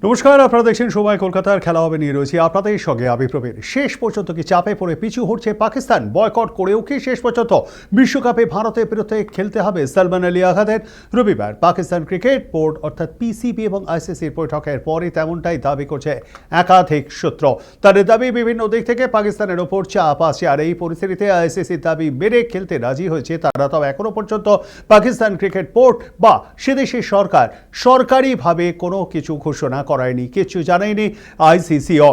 নমস্কার, আপনারা দেখছেন সময় কলকাতার খেলা হবে নিয়ে রয়েছি আপনাদের সঙ্গে আমি প্রবীর। শেষ পর্যন্ত কি চাপে পড়ে পিছু হচ্ছে পাকিস্তান? বয়কট করেও কি শেষ পর্যন্ত বিশ্বকাপে ভারতের বিরুদ্ধে খেলতে হবে সালমান আলী আজাদের? রবিবার পাকিস্তান ক্রিকেট বোর্ড অর্থাৎ পিসিবি এবং আইসিসির বৈঠকের পরই তেমনটাই দাবি করছে একাধিক সূত্র। তাদের দাবি বিভিন্ন দিক থেকে পাকিস্তানের ওপর চাপ আছে, আর এই পরিস্থিতিতে আইসিসির দাবি মেনে খেলতে রাজি হয়েছে তারা। তবে এখনো পর্যন্ত পাকিস্তান ক্রিকেট বোর্ড বা সেদেশের সরকার সরকারিভাবে কোনো কিছু ঘোষণা করায়নি, কিছু জানায়নি আইসিসিও।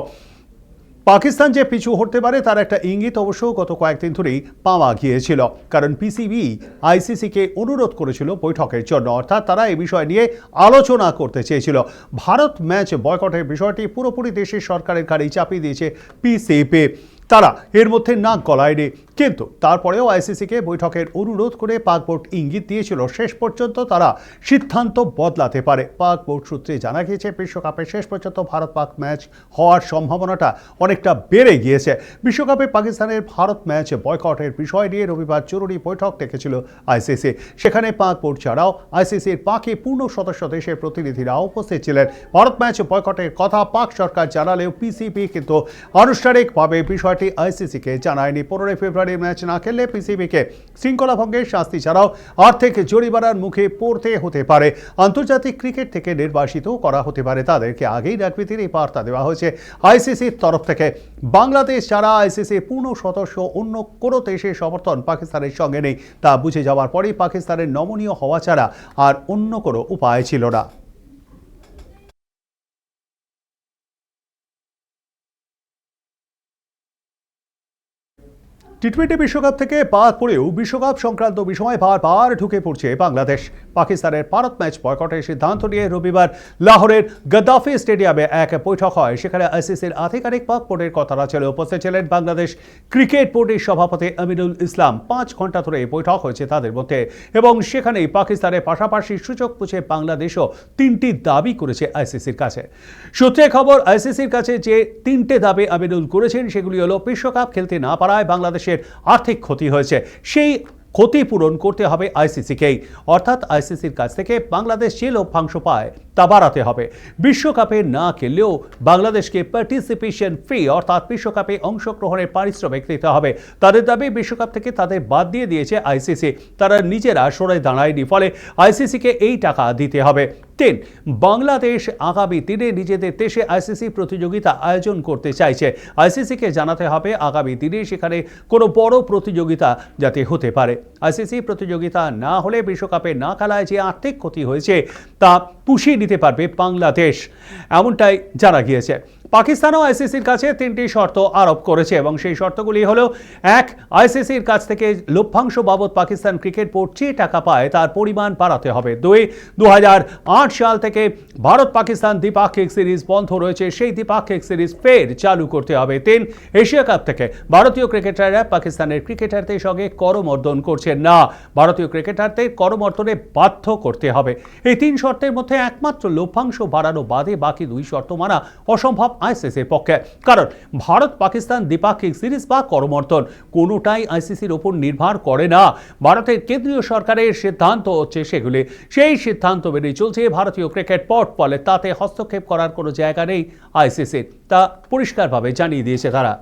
পাকিস্তান যে পিছু হতে পারে তার একটা ইঙ্গিত অবশ্য গত কয়েকদিন ধরেই পাওয়া গিয়েছিল, কারণ পিসিবি আইসিসিকে অনুরোধ করেছিল বৈঠকের জন্য, অর্থাৎ তারা এই বিষয় নিয়ে আলোচনা করতে চেয়েছিল। ভারত ম্যাচ বয়কটের বিষয়টি পুরোপুরি দেশের সরকারের ঘাড়েই চাপিয়ে দিয়েছে পিসিবি। তারা এর মধ্যে নাক গলায়নি, কিন্তু তারপরেও আইসিসিকে বৈঠকের অনুরোধ করে পাক বোর্ড ইঙ্গিত দিয়েছিল শেষ পর্যন্ত তারা সিদ্ধান্ত বদলাতে পারে। পাক বোর্ড সূত্রে জানা গিয়েছে বিশ্বকাপে শেষ পর্যন্ত ভারত পাক ম্যাচ হওয়ার সম্ভাবনাটা অনেকটা বেড়ে গিয়েছে। বিশ্বকাপে পাকিস্তানের ভারত ম্যাচ বয়কটের বিষয় নিয়ে রবিবার জরুরি বৈঠক ডেকেছিল আইসিসি। সেখানে পাক বোর্ড ছাড়াও আইসিসির বাকি পূর্ণ সদস্য দেশের প্রতিনিধিরা উপস্থিত ছিলেন। ভারত ম্যাচ বয়কটের কথা পাক সরকার জানালেও পিসিবি কিন্তু আনুষ্ঠানিকভাবে বিষয়টি আইসিসিকে জানায়নি। 15 ফেব্রুয়ারি ম্যাচ না খেললে পিসিবিকে শৃঙ্খলা ভঙ্গের শাস্তি ছাড়াও আর্থিক জরিমানার মুখে পড়তে হতে পারে। আন্তর্জাতিক ক্রিকেট থেকে নির্বাসিত করা হতে পারে তাদেরকে। আগেই রাজনীতির এই বার্তা দেওয়া হয়েছে আইসিসির তরফ থেকে। বাংলাদেশ ছাড়া আইসিসির পূর্ণ সদস্য অন্য কোনো দেশের সমর্থন পাকিস্তানের সঙ্গে নেই, তা বুঝে যাওয়ার পরেই পাকিস্তানের নমনীয় হওয়া ছাড়া আর অন্য কোনো উপায় ছিল না। টি-20 বিশ্বকাপ থেকে বাদ পড়েও বিশ্বকাপ সংক্রান্ত বিষয় বারবার ঢুকে পড়ছে বাংলাদেশ। পাকিস্তানের ভারত ম্যাচ বয়কটের সিদ্ধান্ত নিয়ে রবিবার লাহোরের গদ্দাফি স্টেডিয়ামে এক বৈঠক হয়। সেখানে আইসিসির আধিকারিক পাক বোর্ডের কথাটা ছিল উপস্থিত ছিলেন বাংলাদেশ ক্রিকেট বোর্ডের সভাপতি আমিনুল ইসলাম। 5 ঘন্টা ধরে বৈঠক হয়েছে তাদের মধ্যে, এবং সেখানেই পাকিস্তানের পাশাপাশি সুযোগ বুঝে বাংলাদেশও 3টি দাবি করেছে আইসিসির কাছে। সূত্রে খবর, আইসিসির কাছে যে 3টে দাবি আমিনুল করেছেন সেগুলি হলো বিশ্বকাপ খেলতে না পারায় বাংলাদেশের আর্থিক ক্ষতি হয়েছে, সেই ক্ষতিপূরণ করতে হবে আইসিসিকেই, অর্থাৎ আইসিসির কাছ থেকে বাংলাদেশ যে লভ্যাংশ পায় তা বাড়াতে হবে। বিশ্বকাপে না খেললেও বাংলাদেশকে পার্টিসিপেশন ফি অর্থাৎ বিশ্বকাপে অংশগ্রহণের পারিশ্রমিক দিতে হবে। তাদের দাবি বিশ্বকাপ থেকে তাদের বাদ দিয়ে দিয়েছে আইসিসি, তারা নিজেরা সরে দাঁড়ায়নি, ফলে আইসিসিকে এই টাকা দিতে হবে। 3, বাংলাদেশ আগামী দিনে নিজেদের দেশে আইসিসি প্রতিযোগিতা আয়োজন করতে চাইছে। আইসিসিকে জানাতে হবে আগামী দিনে সেখানে কোনো বড় প্রতিযোগিতা যাতে হতে পারে। আইসিসি প্রতিযোগিতা না হলে বিশ্বকাপে না খেলায় যে আর্থিক ক্ষতি হয়েছে তা পুষিয়ে নিতে পারবে বাংলাদেশ, এমনটাই জানা গিয়েছে। পাকিস্তানও আইসিসির কাছে 3টি শর্ত আরোপ করেছে, এবং সেই শর্তগুলি হলো: 1, আইসিসির কাছ থেকে লভ্যাংশ বাবদ পাকিস্তান ক্রিকেট বোর্ড যে টাকা পায় তার পরিমাণ বাড়াতে হবে। 2, 2008 সাল থেকে ভারত পাকিস্তান দ্বিপাক্ষিক সিরিজ বন্ধ রয়েছে, সেই দ্বিপাক্ষিক সিরিজ ফের চালু করতে হবে। 3, এশিয়া কাপ থেকে ভারতীয় ক্রিকেটাররা পাকিস্তানের ক্রিকেটারদের সঙ্গে করমর্দন করছেন না, ভারতীয় ক্রিকেটারদের করমর্দনে বাধ্য করতে হবে। এই 3 শর্তের মধ্যে একমাত্র লভ্যাংশ বাড়ানো বাদে বাকি 2 শর্ত মানা অসম্ভব আইসিসির পক্ষে, কারণ ভারত পাকিস্তান দ্বিপাক্ষিক সিরিজ বা করমর্দন কোনোটাই আইসিসির ওপর নির্ভর করে না। ভারতের কেন্দ্রীয় সরকারের সিদ্ধান্ত হচ্ছে সেগুলি, সেই সিদ্ধান্ত মেনে চলছে ভারতীয় ক্রিকেট বোর্ড, ফলে তাতে হস্তক্ষেপ করার কোনো জায়গা নেই আইসিসির, তা পরিষ্কারভাবে জানিয়ে দিয়েছে তারা।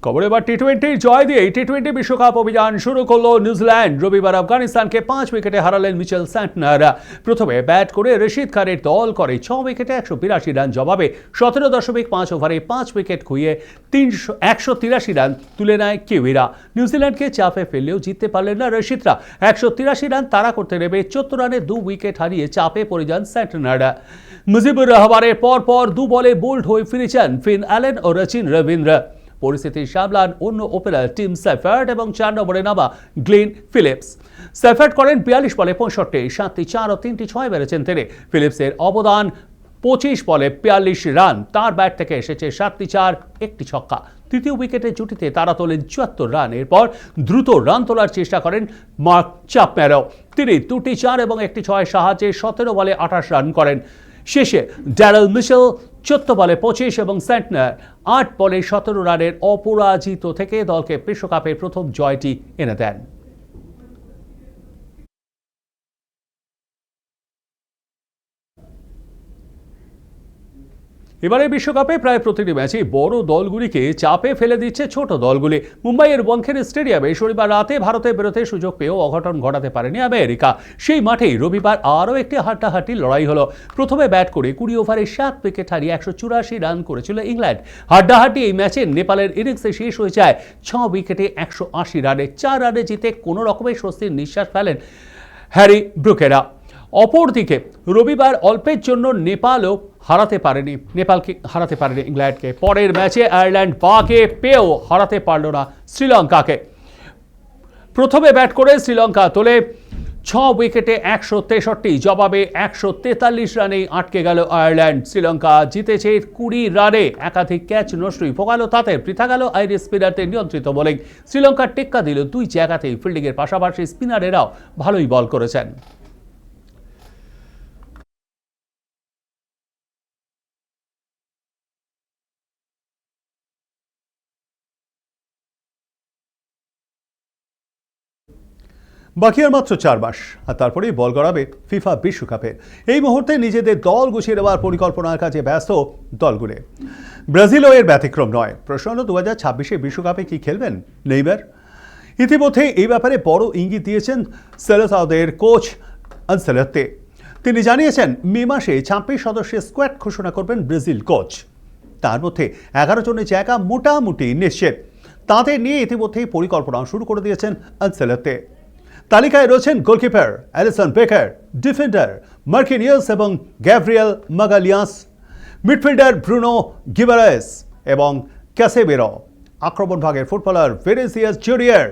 খবর এবার টি-20 জয় দিয়ে টি-20 বিশ্বকাপ অভিযান শুরু করলো নিউজিল্যান্ড। রবিবার আফগানিস্তানকে 5 উইকেটে হারালেন মিচেল স্যান্টনার। প্রথমে ব্যাট করে রশিদ খানের দল করে 6 উইকেটে 182 রান, জবাবে 17.5 ওভারে 5 উইকেট খুইয়ে 183 রান তুলে নেয় কিউইরা। নিউজিল্যান্ডকে চাপে ফেললেও জিততে পারলেন না রশিদরা। 183 রান তাড়া করতে নেমে 14 রানে 2 উইকেট হারিয়ে চাপে পড়ে যান স্যান্টনার। মুজিবুর রহমানের পরপর 2 বলে বোল্ড হয়ে ফিরেছেন ফিন অ্যালেন ও রচিন রবীন্দ্র। পরিস্থিতি সামলান অন্য ওপেনার টিম সেফার্ড এবং 4 নম্বরে নামা গ্লেন ফিলিপস। সেফার্ড করেন 42 বলে 65, 7টি 4 ও 3টি 6 মেরেছেন তিনি। ফিলিপসের অবদান 25 বলে 42 রান, তার ব্যাট থেকে এসেছে 7টি 4, 1টি ছক্কা। তৃতীয় উইকেটে জুটিতে তারা তোলেন 74 রান। এরপর দ্রুত রান তোলার চেষ্টা করেন মার্ক চ্যাপম্যানও, তিনি 2টি 4 এবং 1টি 6 সাহায্যে 17 বলে 28 রান করেন। শেষে ড্যারেল মিচেল 14 বলে 25 এবং স্যান্টনার 8 বলে 17 রানের অপরাজিত থেকে দলকে বিশ্বকাপের প্রথম জয়টি এনে দেন। এবারে বিশ্বকাপে প্রায় প্রতিটি ম্যাচে বড় দলগুলিকে চাপে ফেলে দিচ্ছে ছোট দলগুলি। মুম্বাইয়ের ওয়ানখেড়ে স্টেডিয়ামে শনিবার রাতে ভারতের বিরুদ্ধে সুযোগ পেয়েও অঘটন ঘটাতে পারেনি আমেরিকা। সেই মাঠেই রবিবার আরও একটি হাড্ডাহাড্ডি লড়াই হলো। প্রথমে ব্যাট করে 20 ওভারে 7 উইকেট হারিয়ে 184 রান করেছিল ইংল্যান্ড। হাড্ডাহাড্ডি এই ম্যাচে নেপালের ইনিংসে শেষ হয়ে যায় 6 উইকেটে 180 রানে। 4 রানে জিতে কোনো রকমের স্বস্তির নিঃশ্বাস ফেলেন হ্যারি ব্রুকেরা। অপরদিকে রবিবার অল্পের জন্য নেপালকে হারাতে পারেনি ইংল্যান্ডকে। পরের ম্যাচে আয়ারল্যান্ড বাকে পেয়েও হারাতে পারল না শ্রীলঙ্কাকে। প্রথমে ব্যাট করে শ্রীলঙ্কা তোলে 6 উইকেটে 163, জবাবে 143 রানেই আটকে গেল আয়ারল্যান্ড। শ্রীলঙ্কা জিতেছে 20 রানে, একাধিক ক্যাচ নষ্টই ভোগাল তাতে। পৃথা গেল আইরিশ স্পিনারদের নিয়ন্ত্রিত বোলিং। শ্রীলঙ্কার টেক্কা দিল 2 জায়গাতেই। ফিল্ডিংয়ের পাশাপাশি স্পিনারেরাও ভালোই বল করেছেন। বাকি আর মাত্র 4 মাস, আর তারপরেই বল গড়াবে ফিফা বিশ্বকাপে। এই মুহূর্তে নিজেদের দল গুছিয়ে নেওয়ার পরিকল্পনার কাজে ব্যস্ত দলগুলো। ব্রাজিলও এর ব্যতিক্রম নয়। প্রশ্ন হল 2026 বিশ্বকাপে কি খেলবেন নেইমার? ইতিমধ্যে এই ব্যাপারে বড় ইঙ্গিত দিয়েছেন সেলেসাওদের কোচ আনসেলত্তি। তিনি জানিয়েছেন মে মাসে 26 সদস্যের স্কোয়াড ঘোষণা করবেন ব্রাজিল কোচ। তার মধ্যে 11 জনের জায়গা মোটামুটি নিশ্চিত। তাদের নিয়ে ইতিমধ্যেই পরিকল্পনা শুরু করে দিয়েছেন আনসেলত্তি। তালিকায় রয়েছেন goalkeeper Alisson Becker, defender Marquinhos এবং Gabriel Magalhaes, midfielder Bruno Guimaraes এবং ক্যাসেমিরো, আক্রমণ ভাগের ফুটবলার ভিনিসিয়াস জুনিয়র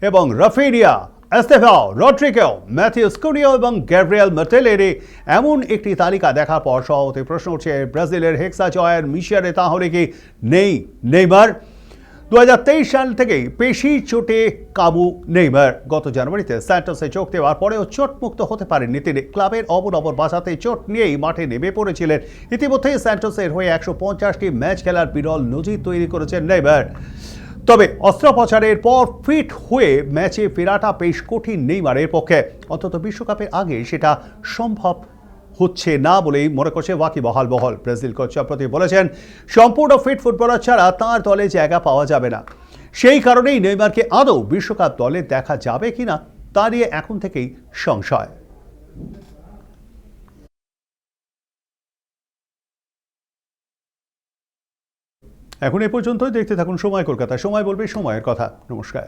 এবং Raphinha, Estevao, Rodrygo, Matheus Cunha এবং গ্যাব্রিয়েল মার্টিনেলি। এমন একটি তালিকা দেখার পর সভাপতি প্রশ্ন উঠছে, ব্রাজিলের হেক্সা জয়ের মিশরে তাহলে কি নেই নেইমার? 2023 সাল থেকেই পেশি চোটে কাবু নেইমার। গত জানুয়ারিতে স্যান্টোসে যোগ দেওয়ার পরেও চোটমুক্ত হতে পারেননি তিনি। ক্লাবের অবনবর বাঁচাতে চোট নিয়েই মাঠে নেমে পড়েছিলেন। ইতিমধ্যেই স্যান্টোসের হয়ে 150টি ম্যাচ খেলার বিরল নজির তৈরি করেছেন নেইমার। তবে অস্ত্রোপচারের পর ফিট হয়ে ম্যাচে ফেরাটা বেশ কঠিন নেইমারের পক্ষে। অন্তত বিশ্বকাপের আগে সেটা সম্ভব হচ্ছে না বলেই মনে করছে ওয়াকিবহাল মহল। ব্রাজিল কোচ সম্প্রতি বলেছেন, সম্পূর্ণ ফিট ফুটবলার ছাড়া তাঁর দলে জায়গা পাওয়া যাবে না। সেই কারণেই নেইমারকে আদৌ বিশ্বকাপ দলে দেখা যাবে কিনা তা নিয়ে এখন থেকেই সংশয়। এখন এ পর্যন্তই। দেখতে থাকুন সময় কলকাতা। সময় বলবে সময়ের কথা। নমস্কার।